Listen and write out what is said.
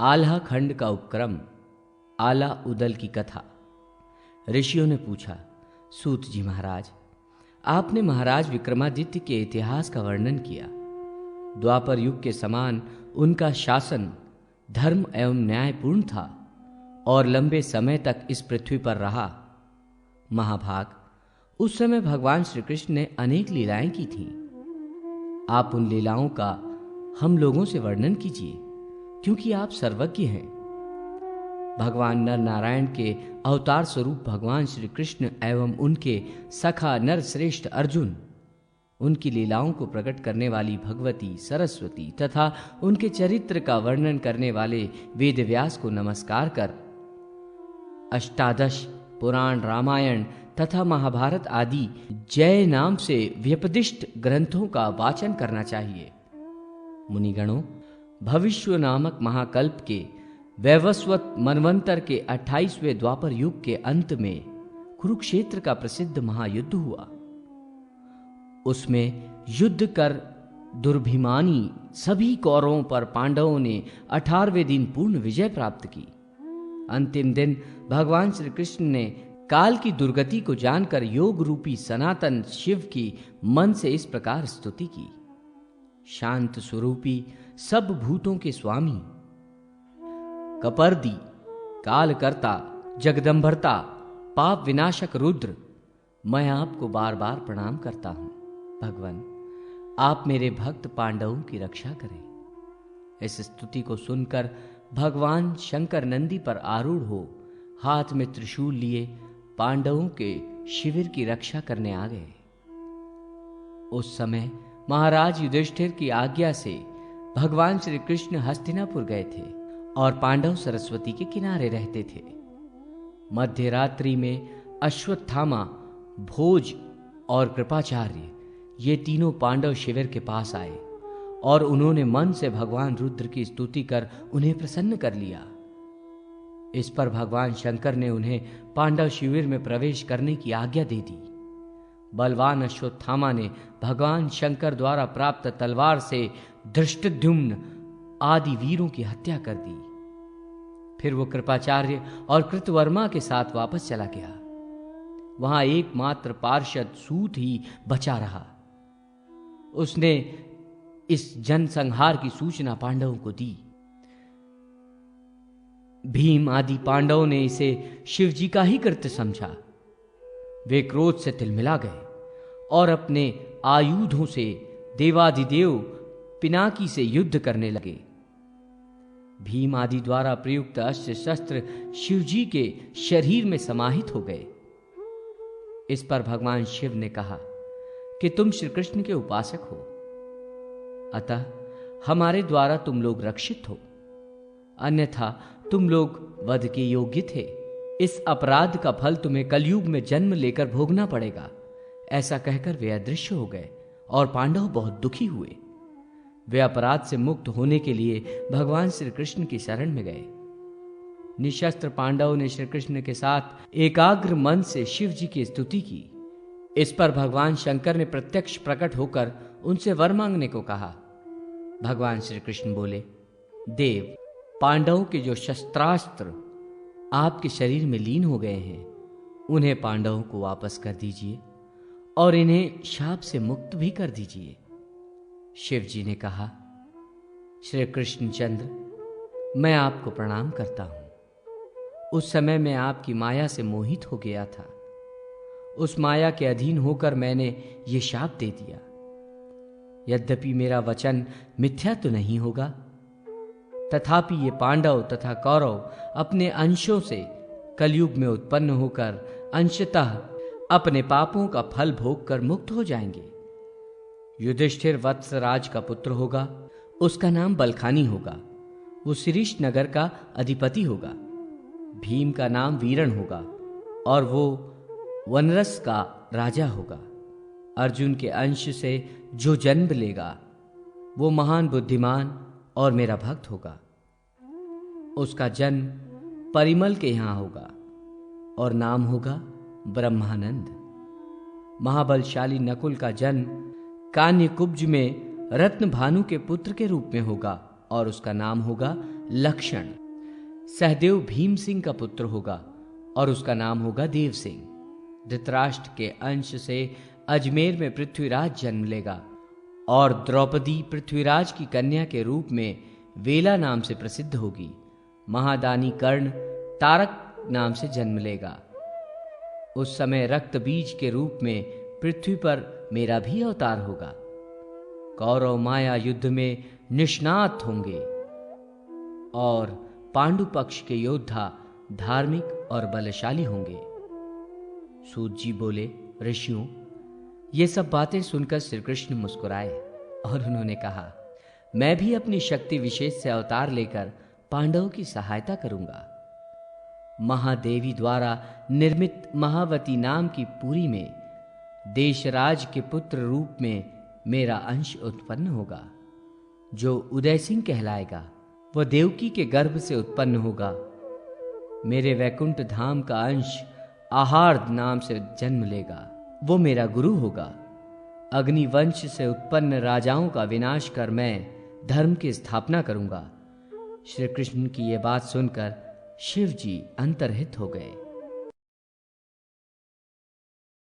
आल्हा खंड का उपक्रम, आला उदल की कथा। ऋषियों ने पूछा, सूत जी महाराज, आपने महाराज विक्रमादित्य के इतिहास का वर्णन किया। द्वापर युग के समान उनका शासन धर्म एवं न्यायपूर्ण था और लंबे समय तक इस पृथ्वी पर रहा। महाभाग, उस समय भगवान श्री कृष्ण ने अनेक लीलाएं की थीं। आप उन लीलाओं का हम लोगों से वर्णन कीजिए, क्योंकि आप सर्वज्ञ हैं। भगवान नर नारायण के अवतार स्वरूप भगवान श्री कृष्ण एवं उनके सखा नर श्रेष्ठ अर्जुन, उनकी लीलाओं को प्रकट करने वाली भगवती सरस्वती तथा उनके चरित्र का वर्णन करने वाले वेदव्यास को नमस्कार कर अष्टादश पुराण, रामायण तथा महाभारत आदि जय नाम से व्यपदिष्ट ग्रंथों का वाचन करना चाहिए। मुनिगणों, भविष्य नामक महाकल्प के वैवस्वत मनवंतर के 28वें द्वापर युग के अंत में कुरुक्षेत्र का प्रसिद्ध महायुद्ध हुआ। उसमें युद्ध कर दुर्भिमानी सभी कौरवों पर पांडवों ने 18वें दिन पूर्ण विजय प्राप्त की। अंतिम दिन भगवान श्री कृष्ण ने काल की दुर्गति को जानकर योग रूपी सनातन शिव की मन से इस प्रकार स्तुति की। शांत स्वरूपी सब भूतों के स्वामी, कपर्दी, कालकर्ता, जगदंबरता, पाप विनाशक रुद्र, मैं आपको बार बार प्रणाम करता हूं। भगवान, आप मेरे भक्त पांडवों की रक्षा करें। इस स्तुति को सुनकर भगवान शंकर नंदी पर आरूढ़ हो हाथ में त्रिशूल लिए पांडवों के शिविर की रक्षा करने आ गए। उस समय महाराज युधिष्ठिर की आज्ञा से भगवान श्री कृष्ण हस्तिनापुर गए थे और पांडव सरस्वती के किनारे रहते थे। मध्य रात्रि में अश्वत्थामा, भोज और कृपाचार्य, ये तीनों पांडव शिविर के पास आए और उन्होंने मन से भगवान रुद्र की स्तुति कर उन्हें प्रसन्न कर लिया। इस पर भगवान शंकर ने उन्हें पांडव शिविर में प्रवेश करने की आज्ञा दे दी। बलवान अश्वत्थामा ने भगवान शंकर द्वारा प्राप्त तलवार से धृष्टद्युम्न आदि वीरों की हत्या कर दी। फिर वो कृपाचार्य और कृतवर्मा के साथ वापस चला गया। वहां एकमात्र पार्षद सूत ही बचा रहा। उसने इस जनसंहार की सूचना पांडवों को दी। भीम आदि पांडवों ने इसे शिव जी का ही कृत्य समझा। वे क्रोध से तिलमिला गए और अपने आयुधों से देवाधिदेव पिनाकी से युद्ध करने लगे। भीम आदि द्वारा प्रयुक्त अस्त्र शस्त्र शिव जी के शरीर में समाहित हो गए। इस पर भगवान शिव ने कहा कि तुम श्री कृष्ण के उपासक हो, अतः हमारे द्वारा तुम लोग रक्षित हो, अन्यथा तुम लोग वध के योग्य थे। इस अपराध का फल तुम्हें कलयुग में जन्म लेकर भोगना पड़ेगा। ऐसा कहकर वे अदृश्य हो गए और पांडव बहुत दुखी हुए। वे अपराध से मुक्त होने के लिए भगवान श्री कृष्ण की शरण में गए। निशस्त्र पांडवों ने श्री कृष्ण के साथ एकाग्र मन से शिव जी की स्तुति की। इस पर भगवान शंकर ने प्रत्यक्ष प्रकट होकर उनसे वर मांगने को कहा। भगवान श्री कृष्ण बोले, देव, पांडवों के जो शस्त्रास्त्र आपके शरीर में लीन हो गए हैं, उन्हें पांडवों को वापस कर दीजिए और इन्हें शाप से मुक्त भी कर दीजिए। शिव जी ने कहा, श्री कृष्णचंद्र, मैं आपको प्रणाम करता हूं। उस समय मैं आपकी माया से मोहित हो गया था। उस माया के अधीन होकर मैंने ये शाप दे दिया। यद्यपि मेरा वचन मिथ्या तो नहीं होगा, तथापि ये पांडव तथा कौरव अपने अंशों से कलयुग में उत्पन्न होकर अंशतः अपने पापों का फल भोग कर मुक्त हो जाएंगे। युधिष्ठिर वत्सराज का पुत्र होगा, उसका नाम बलखानी होगा। वो शिरीष नगर का अधिपति होगा। भीम का नाम वीरण होगा और वो वनरस का राजा होगा। अर्जुन के अंश से जो जन्म लेगा वो महान बुद्धिमान और मेरा भक्त होगा। उसका जन्म परिमल के यहां होगा और नाम होगा ब्रह्मानंद। महाबलशाली नकुल का जन्म कान्य कुब्ज में रत्न भानु के पुत्र के रूप में होगा और उसका नाम होगा लक्षण। सहदेव भीम सिंह का पुत्र होगा और उसका नाम होगा देव सिंह। धृतराष्ट्र के अंश से अजमेर में पृथ्वीराज जन्म लेगा और द्रौपदी पृथ्वीराज की कन्या के रूप में वेला नाम से प्रसिद्ध होगी। महादानी कर्ण तारक नाम से जन्म लेगा। उस समय रक्त बीज के रूप में पृथ्वी पर मेरा भी अवतार होगा। कौरव माया युद्ध में निष्णात होंगे और पांडु पक्ष के योद्धा धार्मिक और बलशाली होंगे। सूत जी बोले, ऋषियों, ये सब बातें सुनकर श्री कृष्ण मुस्कुराए और उन्होंने कहा, मैं भी अपनी शक्ति विशेष से अवतार लेकर पांडवों की सहायता करूंगा। महादेवी द्वारा निर्मित महावती नाम की पुरी में देशराज के पुत्र रूप में मेरा अंश उत्पन्न होगा, जो उदय सिंह कहलाएगा। वह देवकी के गर्भ से उत्पन्न होगा। मेरे वैकुंठ धाम का अंश आहार्द नाम से जन्म लेगा। वो मेरा गुरु होगा। अग्निवंश से उत्पन्न राजाओं का विनाश कर मैं धर्म की स्थापना करूंगा। श्री कृष्ण की यह बात सुनकर शिव जी अंतर्हित हो गए।